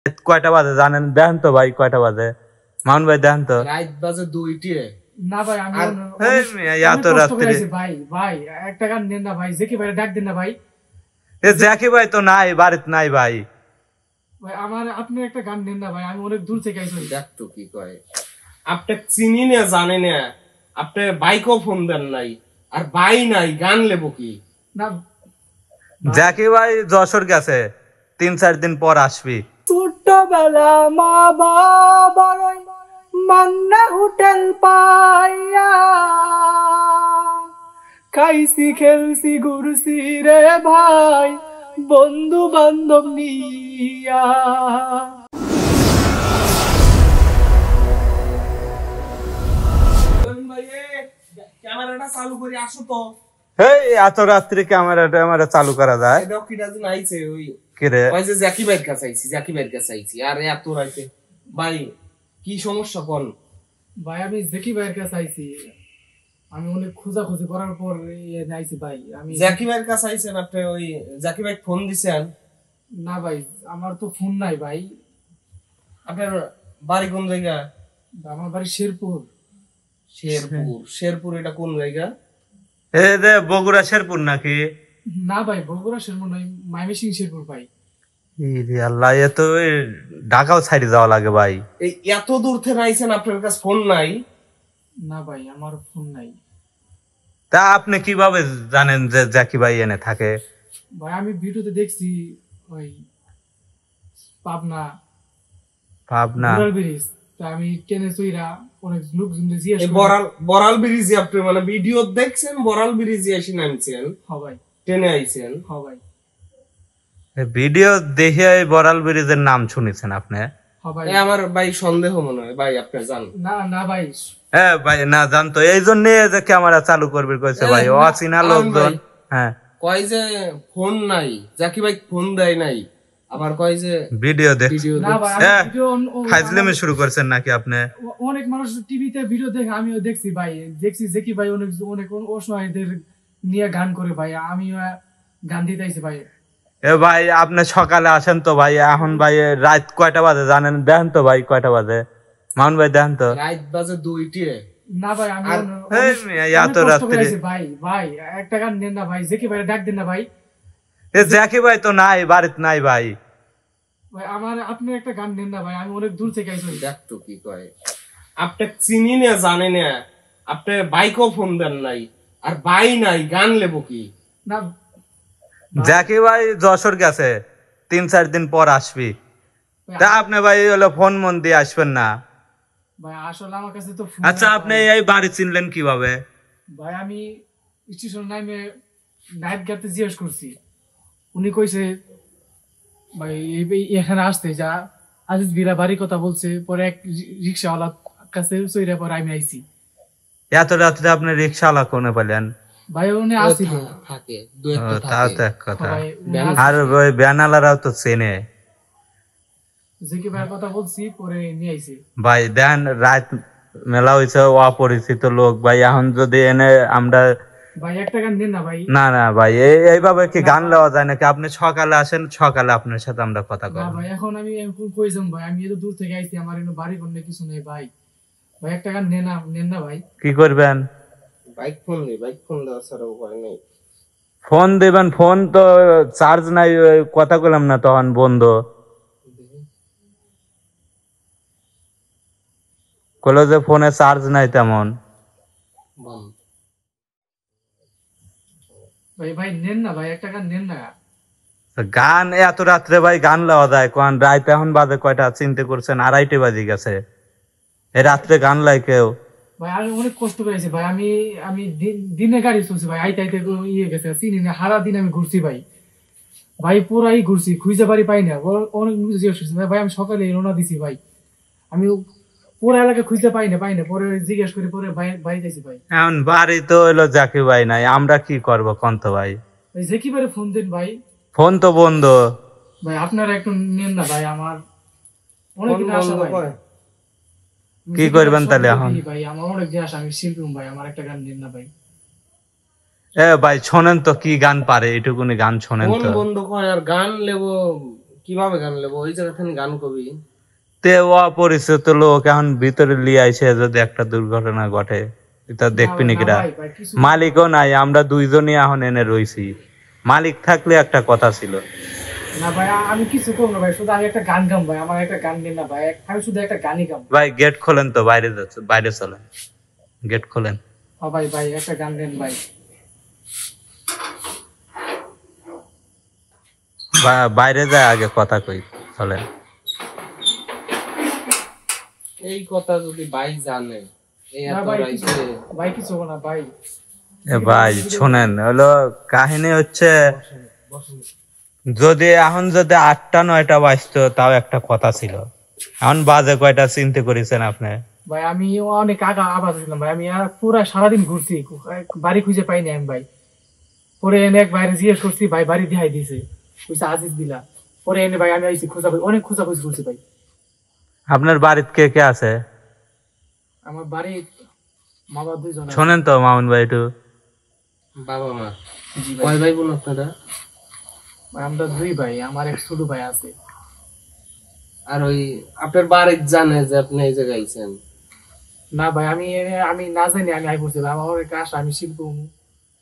কয়টা বাজে জানেন? দেখেন তো ভাই কয়টা বাজে, মামুন ভাই দেখেন তো। রাত বাজে 2টি। না ভাই আমি এত রাত্রে ভাই ভাই একটা গান দেন না ভাই, জেকি ভাই ডাক দেন না ভাই। জ্যাকি ভাই তো নাই, বাড়িতে নাই ভাই। ভাই আমার আপনি একটা গান দেন না ভাই, আমি অনেক দূর থেকে আইছি। দেখ তো কি কয়, আপনি চিনি না জানে না, আপনি বাইকও ফোন দেন নাই, আর বাই নাই, গান লেবো কি? না জ্যাকি ভাই যশোর গেছে, 3-4 দিন পর আসবি। ছোটবেলা মা বাবার মান্না হোটেল পাইয়া খাইছি খেলছি ঘুরছি রে ভাই বন্ধু বান্ধব নিয়া। ক্যামেরাটা চালু করে আসো তো। এই এত রাত্রে ক্যামেরা চালু করা যায়? এটাও কি রাজন আইছে ওই কি রে? ওই যে জ্যাকি ভাইয়ের কাছে আইছি, জ্যাকি ভাইয়ের কাছে আইছি। আর এত রাইতে ভাই কি সমস্যা কোন? ভাই আমি জেকি ভাইয়ের কাছে আইছি, আমি অনেক খোঁজাখুঁজি করার পর আইছি ভাই। আমি জ্যাকি ভাইয়ের কাছে আইছেন? আপনি ওই জ্যাকি ভাই ফোন দিছেন? না ভাই আমার তো ফোন নাই ভাই। আপনার বাড়ি কোন জায়গা? আমার বাড়ি শেরপুর। শেরপুর এটা কোন জায়গা? এই যে বগুড়া শেরপুর নাকি? না ভাই বগুড়া শেরপুর নয়, ময়মনসিং শেরপুর ভাই। ইরে আল্লাহ, এ তো ঢাকাও ছাইড়ে যাওয়া লাগে ভাই। এই এত দূর থেকে আইছেন, আপনার কাছে ফোন নাই? না ভাই আমার ফোন নাই। তা আপনি কিভাবে জানেন যে জ্যাকি ভাই এনে থাকে? ভাই আমি ভিডিওতে দেখছি ওই পাবনা বড়াল ব্রিজ, তা আমি ট্রেনে চইরা অনেক লোকজন জিজ্ঞেস বড়াল ব্রিজে আপনি মানে ভিডিও দেখছেন, বড়াল ব্রিজে এসে নামছেন? হ্যাঁ ভাই। ট্রেনে আইছেন? হ্যাঁ ভাই। ভিডিও দেখে বড়াল ব্রিজের নাম শুনেছেন আপনি? হ্যাঁ ভাই। আমার ভাই সন্দেহ মনে হয় ভাই, আপনি জান না না ভাই। হ্যাঁ ভাই না জানতো, এই জন্য যে ক্যামেরা চালু করবে কইছে ভাই, অচেনা লোকজন। হ্যাঁ কয় যে ফোন নাই, জাকি ভাই ফোন দেয় নাই, আবার কয় যে ভিডিও দেখ। না ভাই ফাইজলামি শুরু করছেন নাকি আপনি? অনেক মানুষ টিভিতে ভিডিও দেখে, আমিও দেখছি ভাই, দেখছি জেকি ভাই অনেক অনেক অসহায়দের নিয়ে গান করে ভাই, আমিও গান দিতে আইছি ভাই। এ ভাই আপনি সকালে আসেন তো ভাই, এখন ভাই রাত কয়টা বাজে জানেন? দেখেন তো ভাই কয়টা বাজে, মামুন ভাই দেখেন তো। রাত বাজে 2টি। না ভাই আমি এত রাত্রে ভাই ভাই একটা গান দেন না ভাই, জেকি ভাই ডাক দেন না ভাই। জ্যাকি ভাই তো নাই, বাড়িতে নাই ভাই। ভাই আমার আপনি একটা গান দেন না ভাই, আমি অনেক দূর থেকে আইছি। দেখ তো কি কয়, আপনি চিনি না জানে না, আপনি বাইকও ফোন দেন নাই, আর বাই নাই, গান লেবো কি? না জ্যাকি ভাই যশোর গেছে, 3-4 দিন পর আসবি। তা আপনি ভাই হলো ফোন মন দিয়ে আসবেন না ভাই? আসলে আমার কাছে তো ফোন। আচ্ছা আপনি এই বাড়ি চিনলেন কিভাবে? ভাই আমি স্টেশন নামে নাইট গার্ডে জিজ্ঞেস করছি, উনি কইছে ভাই এখানে আসতে যা আজিজ বিরা বাড়ির কথা বলছে, পরে এক রিক্সাওয়ালার কাছে চইরা পরে আমি আইছি। এত রাত্রে আপনি রিক্সাওয়ালা কোনে পেলেন? ভাই উনি আসছিল থাকে তাও তো এক কথা। আর ওই ব্যানালারাও তো চেনে। জেকি ভাইয়ের কথা বলছি, পরে নিয়ে আইছি। ভাই দেন রাত মেলা হয়েছে, অপরিচিত লোক ভাই, এখন যদি এনে আমরা ভাই একটা গান দেন না ভাই। না না ভাই এইভাবে কি গান লওয়া যায় নাকি? আপনি সকালে আসেন, সকালে আপনার সাথে আমরা কথা না বলবো। ভাই এখন আমি কই যাম ভাই, আমি এত দূর থেকে আইছি, আমার এনে বাড়ি বন্ধে কিছু নেই ভাই। ভাই একটা গান নেন না ভাই। কি করবেন? বাইক ফোন নেই, বাইক ফোন দেওয়া ছাড়া উপায় নেই। ফোন দেবেন, ফোন তো চার্জ নাই, কথা বললাম না তখন বন্ধ কলো যে ফোনে চার্জ নাই তেমন। ভাই ভাই নেন না ভাই, একটা গান নেন না। গান এত রাত্রে ভাই গান লওয়া যায় কোন? রাত এখন বাজে কয়টা চিন্তা করছেন? 2:30 বাজে গেছে, এই রাত্রে গান লাই কেউ? ভাই আমি অনেক কষ্ট পেয়েছি ভাই, আমি আমি দিনে গাড়ি চলছি ভাই, আইতে আইতে ইয়ে গেছে, চিনি না, সারা দিন আমি ঘুরছি ভাই, ভাই পুরাই ঘুরছি, খুঁজে বাড়ি পাই না। অনেক জিজ্ঞেস করছি ভাই, আমি সকালে রওনা দিছি ভাই, আমি পুরো এলাকা খুঁজে পাই না পরে জিজ্ঞেস করি, পরে বাড়ি যাইছি ভাই। এখন বাড়ি তো হইলো জাকি ভাই নাই, আমরা কি করবো কন্ত ভাই? ভাই জেকি ভাই ফোন দেন ভাই। ফোন তো বন্ধ ভাই আপনারা একটু নেন না ভাই, আমার অনেক দিন আসা ভাই। কি করবেন তাহলে এখন? ভাই আমার অনেক দিন আসা, আমি শিল্পী ভাই, আমার একটা গান দেন না ভাই। এ ভাই শোনেন তো কি গান পারে, এটুকুনি গান শোনেন ফোন তো। বন্ধ করে আর গান লেবো কিভাবে গান লেবো ওই জায়গা থেকে গান কবি? তে অপরিচিত লোক এখন ভিতরে লিয়ে আইসে যদি একটা দুর্ঘটনা ঘটে এটা দেখবি নাকি রা? ভাই ভাই কিছু মালিকও নাই, আমরা দুইজনই এখন এনে রইছি। মালিক থাকলে একটা কথা ছিল। না ভাই আমি কিছু করবো না ভাই, শুধু আমি একটা গান গাম ভাই, আমার একটা গান দিন না ভাই, আমি শুধু একটা গানই গাম। ভাই গেট খোলেন তো, বাইরে যাচ্ছে, বাইরে চলেন, গেট খোলেন। ও ভাই ভাই একটা গান দেন ভাই। বাইরে যায় আগে কথা কই, চলেন। এই কথা যদি ভাই জানে এই না এত ভাই রাইতে ভাই কিছু হবে না ভাই। এ ভাই শোনেন, হলো কাহিনী হচ্ছে যদি এখন যদি 8টা 9টা বাজতো তাও একটা কথা ছিল, এখন বাজে কয়টা চিন্তা করেছেন আপনি? ভাই আমি অনেক আবার ছিলাম ভাই, আমি আর পুরা সারাদিন ঘুরছি, বাড়ি খুঁজে পাইনি আমি ভাই। পরে এনে এক বাইরে জিজ্ঞেস করছি, ভাই বাড়ি দিহাই দিছে, কইছে আজিজ দিলা। পরে এনে ভাই আমি আইছি খোঁজা, অনেক খোঁজাখুঁজি করছি ভাই। আপনার বাড়িতে কে কে আছে? আমার বাড়ি মা বাবা 2 জন আছে। শোনেন তো মামুন ভাই একটু। বাবা মা জি ভাই। কয় ভাই বোন আপনারা? ভাই আমরা 2 ভাই, আমার এক ছোট ভাই আছে। আর ওই আপনার বাড়ির জানে যে আপনি এই জায়গায় আইছেন? না ভাই আমি আমি না জানি আমি আই পড়ছি ভাই, আমার অনেক আশা আমি শিখবো।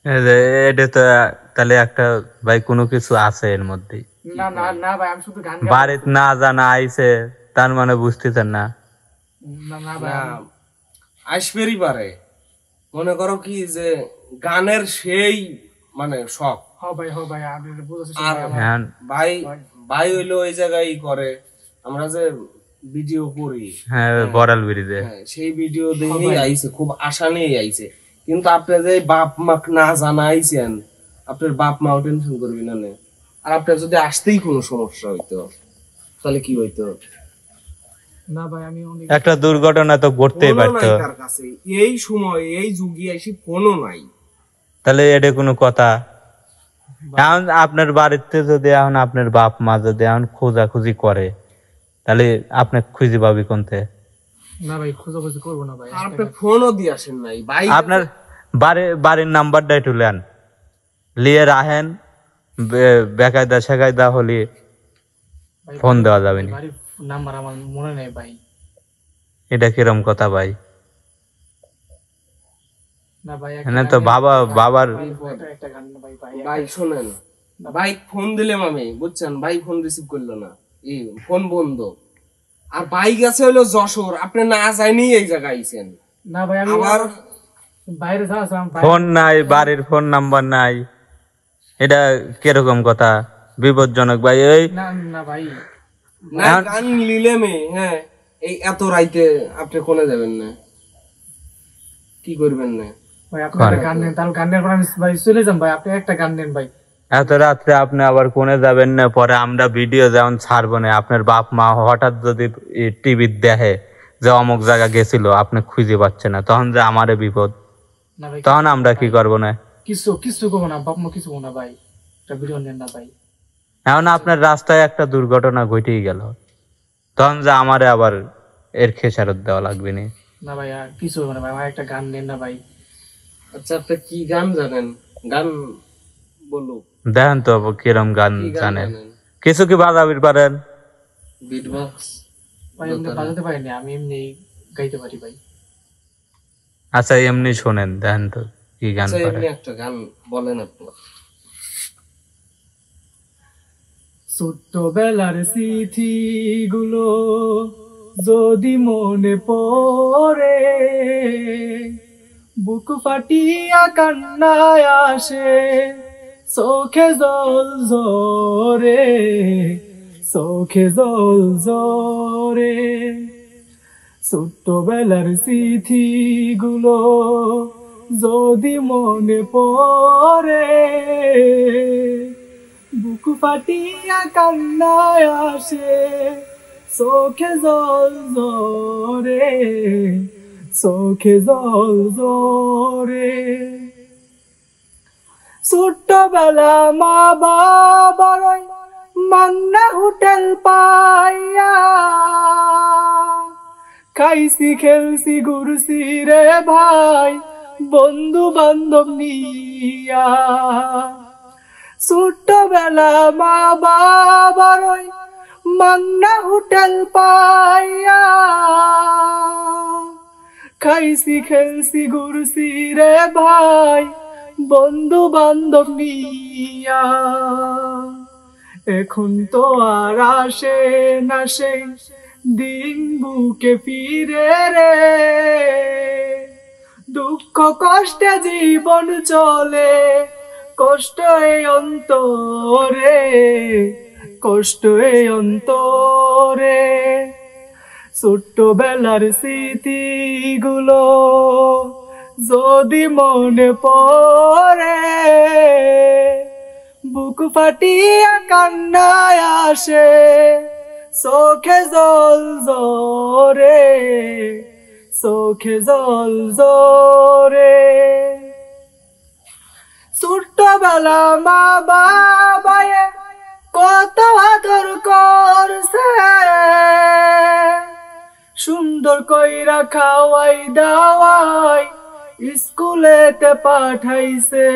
এই যে এটা তো তাহলে একটা ভাই কোনো কিছু আছে এর মধ্যে। না না না ভাই আমি শুধু গান গাই। বাড়িতে না জানা আইছে তার মানে বুঝতেছেন না? না না ভাই না আসবেরই পারে, মনে করো কি যে গানের সেই মানে শখ। হ ভাই আমি বুঝাচ্ছি আর ভাই, আমার হ্যাঁ ভাই ভাই হইলো ওই জায়গায় করে আমরা যে ভিডিও করি, হ্যাঁ, বড়াল ব্রিজে। হ্যাঁ সেই ভিডিও দেখেই আইছে, খুব আশা নিয়ে আইছে। কিন্তু আপনি যে বাপ মাক না জানা আইছেন, আপনার বাপ মাও টেনশন করবি না নে। আর আপনার যদি আসতেই কোনো সমস্যা হইতো তাহলে কি হইতো? না ভাই আমি অনেক একটা দুর্ঘটনা তো ঘটতেই কোনো পারতো। নাই তার কাছে এই সময় এই যুগে এসে কোনো নাই। তাহলে এটা কোনো কথা? এখন আপনার বাড়িতে যদি এখন আপনার বাপ মা যদি এখন খোঁজাখুঁজি করে তাহলে আপনি খুঁজে পাবি কোনতে? না ভাই খোঁজাখুঁজি করবো না ভাই। আর আপনি ফোনও দিয়ে আসেন নাই ভাই। আপনার বাড়ির নাম্বারটা একটু নেন, লিয়ে রাখেন, বেকায়দা শেকায়দা হলে ভাই, ফোন দেওয়া যাবে না। বাড়ির নাম্বার আমার মনে নেই ভাই। এটা কিরম কথা ভাই? না ভাই এনে তো বাবার একটা গান ভাই ভাই ভাই শোনেন, ভাই ফোন দিলাম আমি, বুঝছেন, ভাই ফোন রিসিভ করলো না, এই ফোন বন্ধ। আর ভাই গেছে হলো যশোর, আপনি না যায়নি এই জায়গায় আইছেন। না ভাই আমি আবার বাইরে যাচ্ছিলাম ভাই। ফোন নাই, বাড়ির ফোন নাম্বার নাই, এটা কিরকম কথা? বিপজ্জনক ভাই। এই না না ভাই না গান নিলেমে, হ্যাঁ এই এত রাইতে আপনি কোনে যাবেন না, কি করবেন না? ভাই আপনি একটা গান নেন, তাহলে গানের পর আমি ভাই চলে যাম ভাই, আপনি একটা গান নেন ভাই। এত রাত্রে আপনি আবার কোনে যাবেন না? পরে আমরা ভিডিও যেমন ছাড়বো না, আপনার বাপ মা হঠাৎ যদি টিভি দেখে যে অমুক জায়গা গেছিল আপনি খুঁজে পাচ্ছে না, তখন যে আমারে বিপদ, না ভাই তখন আমরা কি করবো না? কিছু কিছু করবো না, বাপ মা কিছু করবো না ভাই, একটা ভিডিও নেন না ভাই। এখন আপনার রাস্তায় একটা দুর্ঘটনা ঘটেই গেল, তখন যে আমারে আবার এর খেসারত দেওয়া লাগবে না। না ভাই আর কিছু করবো না ভাই, আমার একটা গান নেন না ভাই। আচ্ছা আপনি কি গান জানেন? গান বলুক, দেখেন তো কিরম গান কি গান জানেন, জানেন? কিছু কি বাজাবির পারেন? বিটবক্স? ভাই এমনি বাজাতে পারি না, আমি এমনি গাইতে পারি ভাই। আচ্ছা এমনি শোনেন, দেখেন তো কি গান আচ্ছা পারেন। এমনি একটা গান বলেন আপনি। ছোট্টবেলার স্মৃতি গুলো যদি মনে পড়ে, বুক ফাটিয়া কান্নায় আসে, চোখে জল জরে, চোখে জল জরে। ছোট্টবেলার স্মৃতি গুলো যদি মনে পড়ে, বুক ফাটিয়া কান্নায় আসে, চোখে জল জরে, চোখে জল জরে। ছোট্টবেলা মা বাবার ওই মান্না হোটেল পাইয়া, খাইছি খেলছি ঘুরছি রে ভাই বন্ধু বান্ধব নিয়া। ছোট্টবেলা মা বাবার ওই মান্না হোটেল পাইয়া খাইছি খেলছি ঘুরছি রে ভাই বন্ধু বান্ধব নিয়া। এখন তো আর আসে না সেই দিন বুকে ফিরে রে, দুঃখ কষ্টে জীবন চলে কষ্ট এই অন্তরে, কষ্ট এই অন্তরে। ছোট্টবেলার স্মৃতিগুলো যদি মনে পড়ে বুক ফাটিয়া কান্নায় আসে চোখে জল জরে, চোখে জল জরে। ছোট্টবেলা মা বাবায়ে কত আদর করছে, সুন্দর কইরা খাওয়াই দাওয়াই স্কুলেতে পাঠাইছে।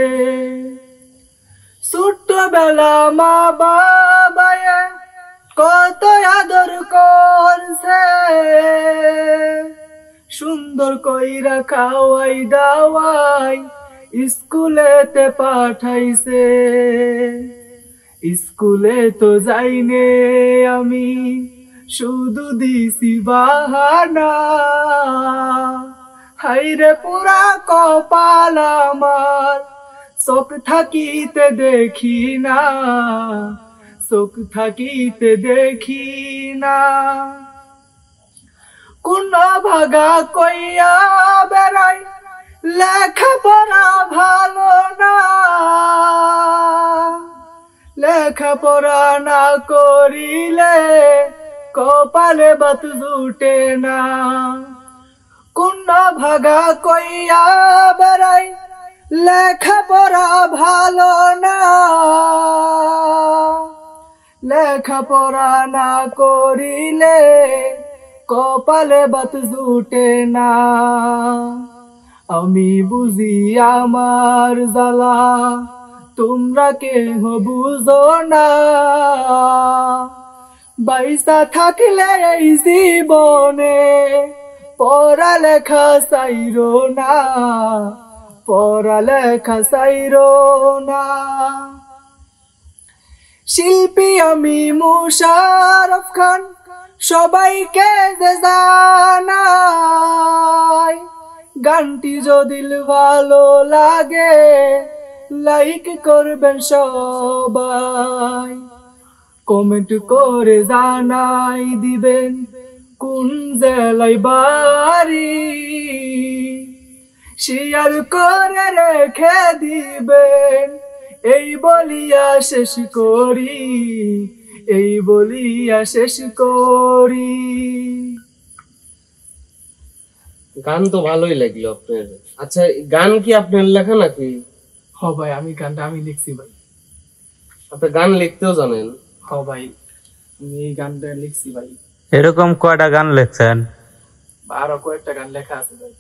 ছোট্টবেলা মা বাবায়ে কত আদর করছে, সুন্দর কইরা খাওয়াই দাওয়াই স্কুলেতে পাঠাইছে। স্কুলে তো যাইনে আমি শুধু দিছি বাহানা, হাইরে পুরা কপাল আমার চোখ থাকিতে দেখি না, চোখ থাকিতে দেখি না। কোন ভাগা কইয়া বেড়াই লেখাপড়া ভালো না, লেখাপড়া না করিলে কপালে বাত জুটে না। কোন ভাগা কইয়া বেড়াই লেখাপড়া ভালো না, লেখাপড়া না করিলে কপালে বাত জুটে না। আমি বুঝি আমার জ্বালা তোমরা কেহ বুঝো না, বাইসা থাকলে এই জীবনে পড়ালেখা চাইরো না, পড়ালেখা চাইরো না। শিল্পী আমি মুশারফ খান সবাইকে যে জানাই, গানটি যদি ভালো লাগে লাইক করবেন সবাই, কমেন্ট করে জানাই দিবেন কোন জেলায় বাড়ি, শেয়ার করে রেখে দিবেন। এই বলিয়া শেষ করি, এই বলিয়া শেষ করি। গান তো ভালোই লাগলো আপনার। আচ্ছা, গান কি আপনার লেখা নাকি? হ ভাই, আমি গানটা আমি লিখছি ভাই। আপনি গান লিখতেও জানেন? হ ভাই, আমি এই গানটা লিখছি ভাই। এরকম কয়টা গান লিখছেন? আরো কয়েকটা গান লেখা আছে ভাই।